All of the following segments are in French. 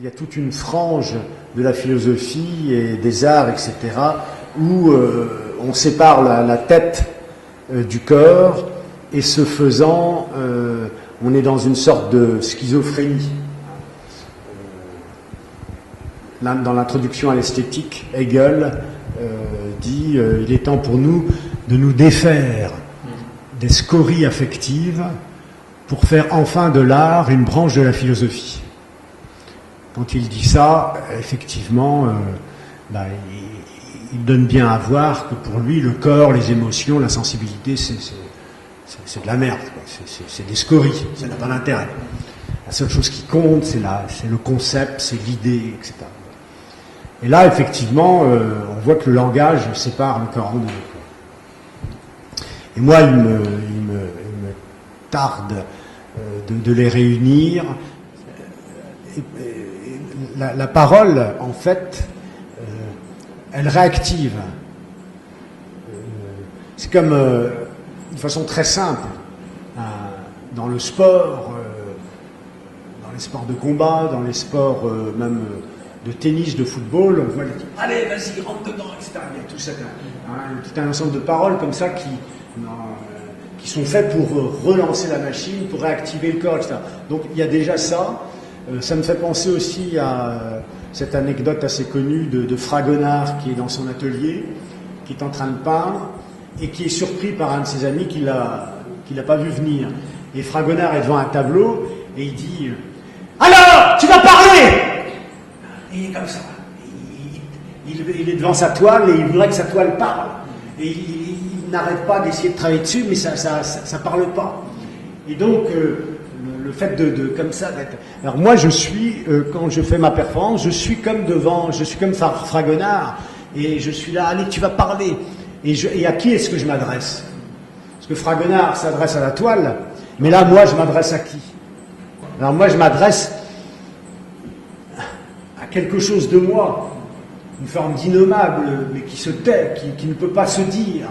il y a toute une frange de la philosophie et des arts, etc., où on sépare la tête du corps, et ce faisant, on est dans une sorte de schizophrénie. Dans l'introduction à l'esthétique, Hegel dit il est temps pour nous de nous défaire des scories affectives pour faire enfin de l'art une branche de la philosophie. Quand il dit ça, effectivement, il donne bien à voir que pour lui, le corps, les émotions, la sensibilité, c'est de la merde, c'est des scories, ça n'a pas d'intérêt. La seule chose qui compte, c'est le concept, c'est l'idée, etc. Et là, effectivement, on voit que le langage sépare le corps en deux. Et moi, il me tarde de les réunir. La parole, en fait, elle réactive. C'est comme, de façon très simple, dans le sport, dans les sports de combat, dans les sports même de tennis, de football, on voit les types, allez, vas-y, rentre dedans, etc. Il y a tout un ensemble de paroles comme ça qui sont faites pour relancer la machine, pour réactiver le corps, etc. Donc il y a déjà ça. Ça me fait penser aussi à cette anecdote assez connue de Fragonard qui est dans son atelier, qui est en train de peindre, et qui est surpris par un de ses amis qui l'a pas vu venir. Et Fragonard est devant un tableau, et il dit « Alors, tu vas parler !» Et il est comme ça. Il est devant sa toile, et il voudrait que sa toile parle. Et il n'arrête pas d'essayer de travailler dessus, mais ça parle pas. Et donc, le fait comme ça d'être... Alors moi, je suis, quand je fais ma performance, je suis comme Fragonard, et je suis là, allez, tu vas parler. Et à qui est-ce que je m'adresse? Parce que Fragonard s'adresse à la toile, mais là, moi, je m'adresse à qui? Alors moi, je m'adresse à quelque chose de moi, une forme d'innommable, mais qui se tait, qui ne peut pas se dire.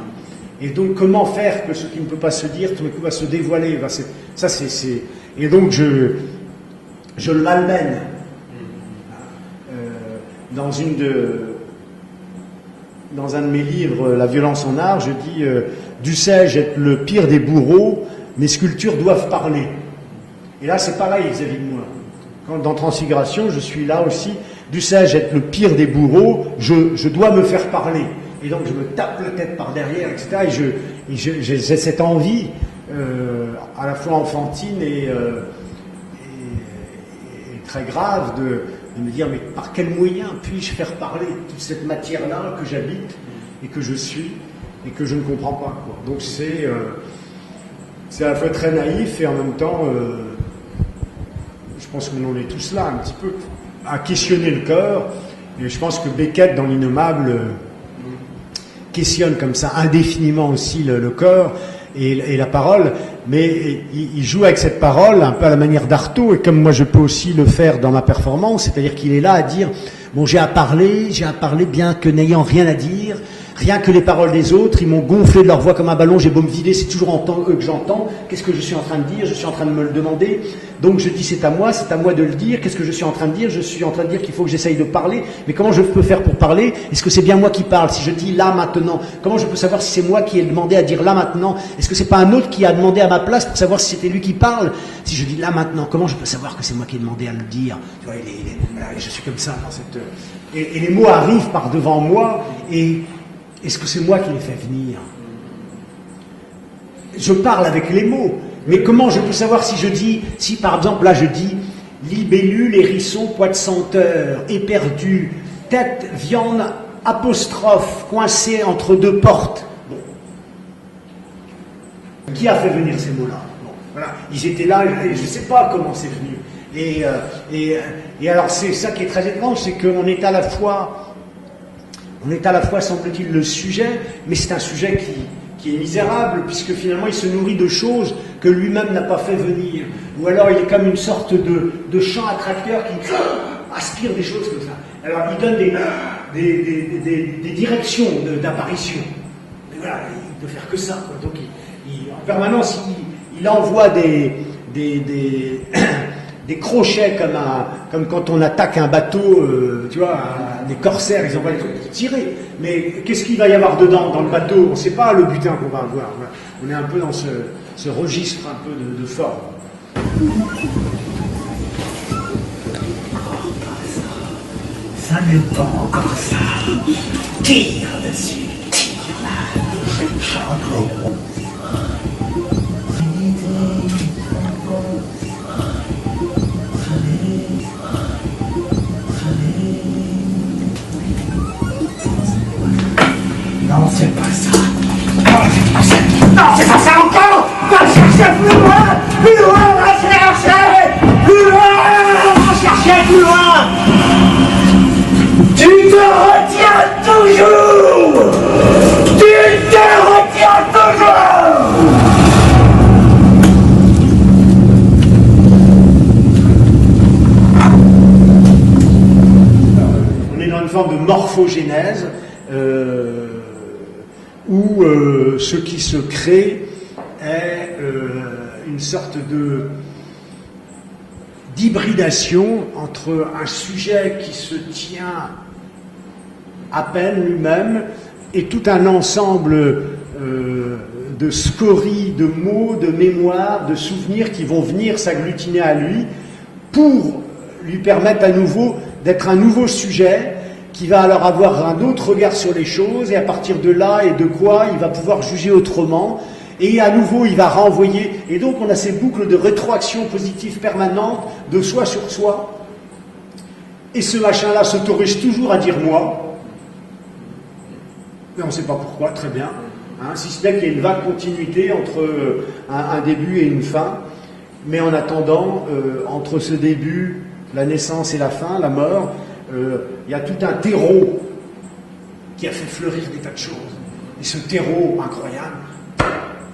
Et donc, comment faire que ce qui ne peut pas se dire, tout d'un coup, va se dévoiler? Et donc, je le malmène. Dans un de mes livres, La violence en art, je dis Dussège est le pire des bourreaux, mes sculptures doivent parler. Et là, c'est pareil vis-à-vis de moi. Dans Transfiguration, je suis là aussi. Dussège est le pire des bourreaux, je dois me faire parler. Et donc, je me tape la tête par derrière, etc. Et j'ai cette envie, à la fois enfantine et très grave, de me dire, mais par quel moyen puis-je faire parler toute cette matière-là que j'habite et que je suis et que je ne comprends pas, quoi. Donc c'est à la fois très naïf et en même temps, je pense que l'on est tous là un petit peu à questionner le corps. Et je pense que Beckett, dans l'Innommable, questionne comme ça indéfiniment aussi le corps et la parole, mais il joue avec cette parole un peu à la manière d'Artaud, et comme moi je peux aussi le faire dans ma performance, c'est-à-dire qu'il est là à dire, bon, j'ai à parler bien que n'ayant rien à dire, rien que les paroles des autres, ils m'ont gonflé de leur voix comme un ballon, j'ai beau me vider, c'est toujours eux que j'entends, qu'est-ce que je suis en train de dire? Je suis en train de me le demander, donc je dis c'est à moi de le dire, qu'est-ce que je suis en train de dire? Je suis en train de dire qu'il faut que j'essaye de parler, mais comment je peux faire pour parler? Est-ce que c'est bien moi qui parle? Si je dis là maintenant, comment je peux savoir si c'est moi qui ai demandé à dire là maintenant? Est-ce que c'est pas un autre qui a demandé à ma place pour savoir si c'était lui qui parle? Si je dis là maintenant, comment je peux savoir que c'est moi qui ai demandé à le dire? Tu vois, voilà, je suis comme ça dans cette... Et les mots arrivent par devant moi, et est-ce que c'est moi qui les fais venir? Je parle avec les mots, mais comment je peux savoir si par exemple là je dis libellule, hérisson, poids de senteur, éperdu, tête, viande, apostrophe, coincé entre deux portes. Bon. Qui a fait venir ces mots-là? Bon, voilà. Ils étaient là, et je ne sais pas comment c'est venu. Et alors c'est ça qui est très étrange, c'est qu'on est à la fois... semble-t-il, le sujet, mais c'est un sujet qui est misérable, puisque finalement il se nourrit de choses que lui-même n'a pas fait venir. Ou alors il est comme une sorte de champ attracteur qui aspire des choses comme ça. Alors il donne des directions d'apparition. Mais voilà, il ne peut faire que ça, quoi. Donc en permanence, il envoie des des crochets comme quand on attaque un bateau, tu vois, des corsaires, ils envoient des trucs pour tirer. Mais qu'est-ce qu'il va y avoir dedans, dans le bateau? On ne sait pas le butin qu'on va avoir. Voilà. On est un peu dans ce registre un peu de forme. Ça n'est pas encore ça. Tire dessus, tire là. Chante. Non, c'est pas ça. Non, c'est pas ça. Non, c'est pas ça encore. Va chercher plus loin. Plus loin, va chercher. Plus loin, va chercher plus loin. Tu te retiens toujours. Tu te retiens toujours. On est dans une forme de morphogénèse. Où ce qui se crée est une sorte d'hybridation entre un sujet qui se tient à peine lui-même et tout un ensemble de scories, de mots, de mémoires, de souvenirs qui vont venir s'agglutiner à lui pour lui permettre à nouveau d'être un nouveau sujet qui va alors avoir un autre regard sur les choses, et à partir de là et de quoi il va pouvoir juger autrement, et à nouveau il va renvoyer, et donc on a ces boucles de rétroaction positive permanente de soi sur soi, et ce machin-là s'autorise toujours à dire moi, mais on ne sait pas pourquoi, très bien, hein, si ce n'est qu'il y a une vague continuité entre un début et une fin, mais en attendant, entre ce début, la naissance et la fin, la mort, il y a tout un terreau qui a fait fleurir des tas de choses. Et ce terreau incroyable,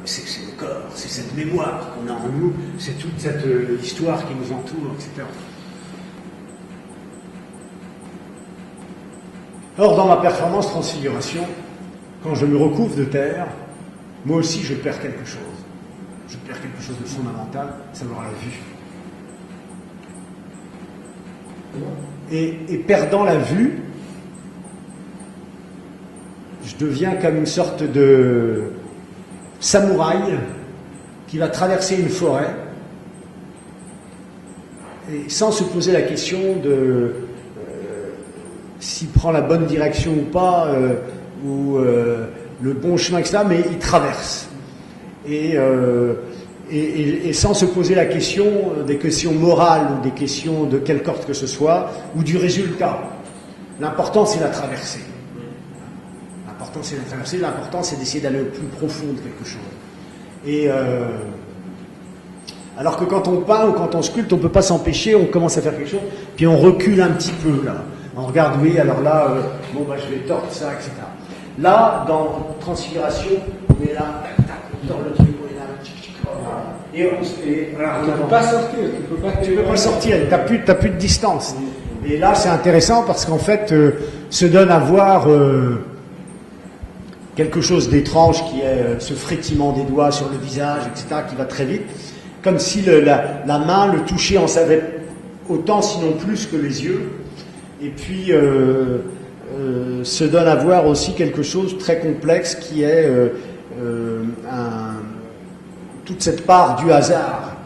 c'est le corps, c'est cette mémoire qu'on a en nous, c'est toute cette histoire qui nous entoure, etc. Or, dans ma performance transfiguration, quand je me recouvre de terre, moi aussi je perds quelque chose. Je perds quelque chose de fondamental, savoir la vue. Et perdant la vue, je deviens comme une sorte de samouraï qui va traverser une forêt et sans se poser la question de s'il prend la bonne direction ou pas, ou le bon chemin, etc., mais il traverse. Et sans se poser la question des questions morales ou des questions de quelque sorte que ce soit, ou du résultat. L'important, c'est la traversée. L'important, c'est la traversée. L'important, c'est d'essayer d'aller au plus profond de quelque chose. Et alors que quand on peint ou quand on sculpte, on ne peut pas s'empêcher, on commence à faire quelque chose, puis on recule un petit peu, là. On regarde, oui, alors là, je vais tordre ça, etc. Là, dans Transfiguration, on est là, tac, tac, on tord le truc, on est là, voilà, tu ne peux pas sortir. Tu peux pas sortir, tu n'as plus de distance. Et là, c'est intéressant parce qu'en fait, se donne à voir quelque chose d'étrange qui est ce frétillement des doigts sur le visage, etc., qui va très vite, comme si la main le touchait en savait autant, sinon plus que les yeux. Et puis, se donne à voir aussi quelque chose de très complexe qui est toute cette part du hasard,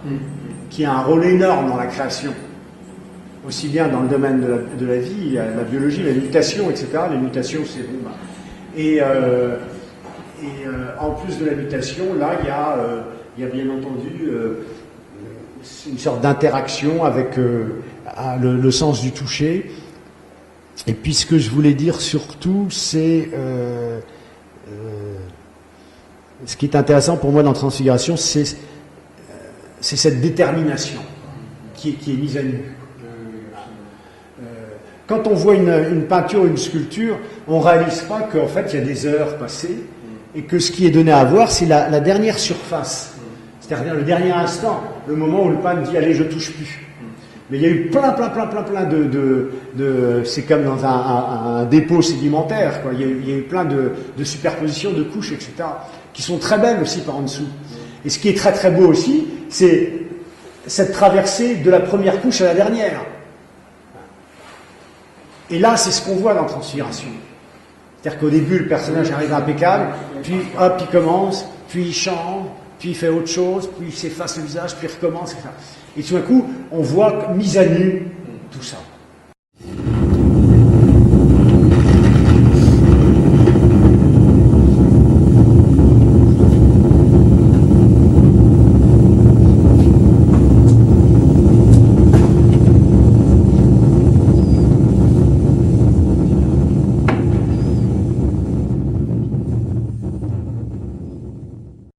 qui a un rôle énorme dans la création, aussi bien dans le domaine de la vie, la biologie, la mutation, etc. Les mutations, c'est bon. Et en plus de la mutation, là, il y a bien entendu une sorte d'interaction avec le sens du toucher. Et puis ce que je voulais dire surtout, c'est ce qui est intéressant pour moi dans Transfiguration, c'est cette détermination qui est mise à nu. Quand on voit une peinture ou une sculpture, on ne réalise pas qu'en fait il y a des heures passées et que ce qui est donné à voir, c'est la dernière surface, c'est-à-dire le dernier instant, le moment où le peintre dit « allez, je touche plus ». Mais il y a eu plein de c'est comme dans un dépôt sédimentaire, quoi. Il y a eu plein de superpositions, de couches, etc., qui sont très belles aussi par en dessous. Et ce qui est très très beau aussi, c'est cette traversée de la première couche à la dernière. Et là, c'est ce qu'on voit dans Transfiguration. C'est-à-dire qu'au début, le personnage arrive impeccable, puis hop, il commence, puis il chante, puis il fait autre chose, puis il s'efface le visage, puis il recommence, etc. Et tout d'un coup, on voit mise à nu tout ça.